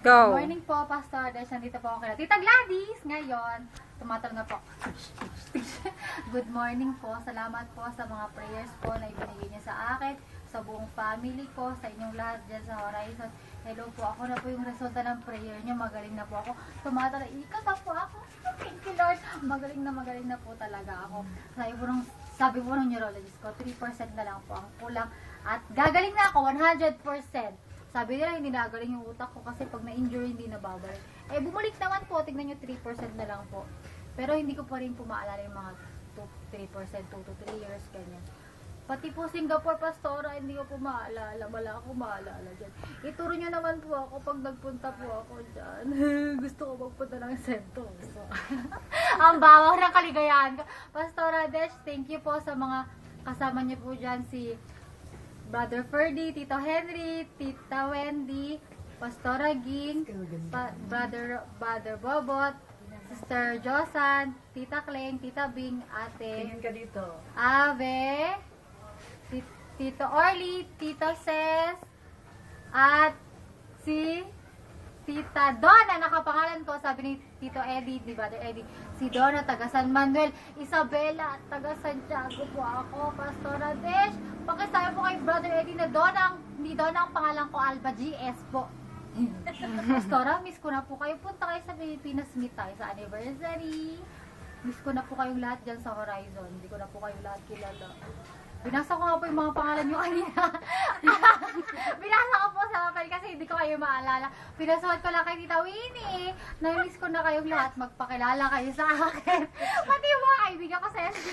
Go. Good morning po, Pastor. Dahil nandito po ako kay Tita Gladys. Ngayon, tumatanong na po. Good morning po. Salamat po sa mga prayers po na ibinigay niyo sa akin, sa buong family ko, sa inyong lahat dyan sa Horizon. Hello po, ako na po yung resulta ng prayer niyo. Magaling na po ako. Tumatanong, ikas na po ako. Thank you, Lord. Magaling na po talaga ako. Sabi po ng neurologist ko, 3% na lang po ang kulang. At gagaling na ako, 100%. Sabi nila, hindi nagaling yung utak ko kasi pag na-injury, hindi nababalik. Eh, bumalik naman po. Tignan nyo, 3% na lang po. Pero hindi ko pa rin po maalala yung mga 3%, 2 to 3 years, ganyan. Pati po Singapore, Pastora, hindi ko po maalala. Wala ako maalala dyan. Ituro nyo naman po ako pag nagpunta po ako dyan. Gusto ko magpunta ng Sento. So, ang bawa ng kaligayahan ko. Pastora Desh, thank you po sa mga kasama nyo po dyan. Si Brother Ferdy, Tito Henry, Tita Wendy, Pastora Ging, Brother Bobot, Sister Josan, Tita Kleng, Tita Bing, Ate Tingin ka dito. Ave, Tito Orly, Tito Ses, at si Tita Donna, nakapangalan ko, sabi ni Tito Eddie, di Brother Eddie, si Donna, taga San Manuel, Isabela, taga Santiago po ako, Pastora Desh, pakisabi po kay Brother Eddie na Donna, hindi Donna ang pangalan ko, Alba GS po. Pastora, miss ko na po kayo, punta kayo sa Pilipinas, meet tayo sa anniversary. Miss ko na po kayong lahat dyan sa Horizon, hindi ko na po kayong lahat kilala. Binasa ko nga po yung mga pangalan nyo kanina. Binasa ko po sa papel kasi hindi ko kayo maalala. Pinasuhan ko lang kay Tita Winnie. Na-miss ko na kayong lahat. Magpakilala kayo sa akin. Pati yung mga kaibigan ko sa SB,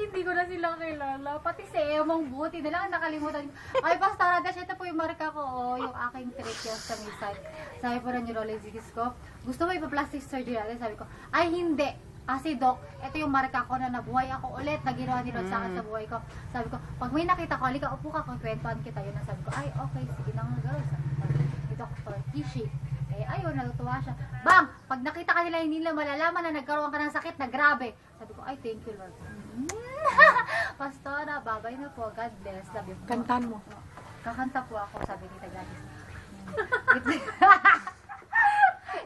hindi ko na silang kilala. Pati si Emong buti na lang nakalimutan ko. Ay, Pastora Dash, ito po yung marka ko. Oh, yung aking trick sa misal. Sabi po ng neurologist ko, gusto mo ipa-plastic surgery natin? Sabi ko, ay hindi. Kasi Doc, ito yung marka ko na nabuhay ako ulit, na ginawa ni Lord sa akin sa buhay ko. Sabi ko, pag may nakita ko, halika, upo ka, kukwentuhan kita yun. Sabi ko, ay, okay, sige na nga gano'n. Ni Dr. Kishi. Eh, ayun, natutuwa siya. Bang! Pag nakita ka nila, hindi nila malalaman na nagkaroon ka ng sakit na grabe. Sabi ko, ay, thank you, Lord. Pastora, babay na po. God bless. Love you po. Kantan mo. Kakanta po ako, sabi ni Gladys.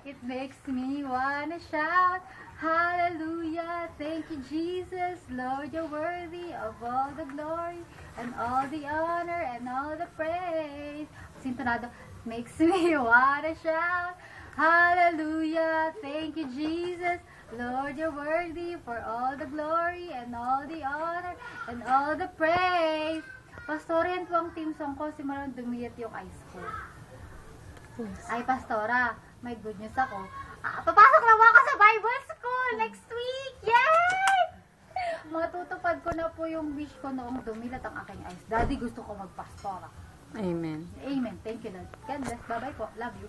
It makes me wanna shout, hallelujah, thank you Jesus, Lord, you're worthy of all the glory, and all the honor, and all the praise. Sintonado, makes me wanna shout, hallelujah, thank you Jesus, Lord, you're worthy for all the glory, and all the honor, and all the praise. Pastorian po ang team song ko, simulang dumiyat yung eyes ko. Ay, Pastora, may good news ako. Papasok na ako sa Bible School next week! Yay! Matutupad ko na po yung wish ko noong dumilat ang aking eyes. Daddy, gusto ko magpastora. Amen. Amen. Thank you, Lord. God bless. Bye-bye po. Love you.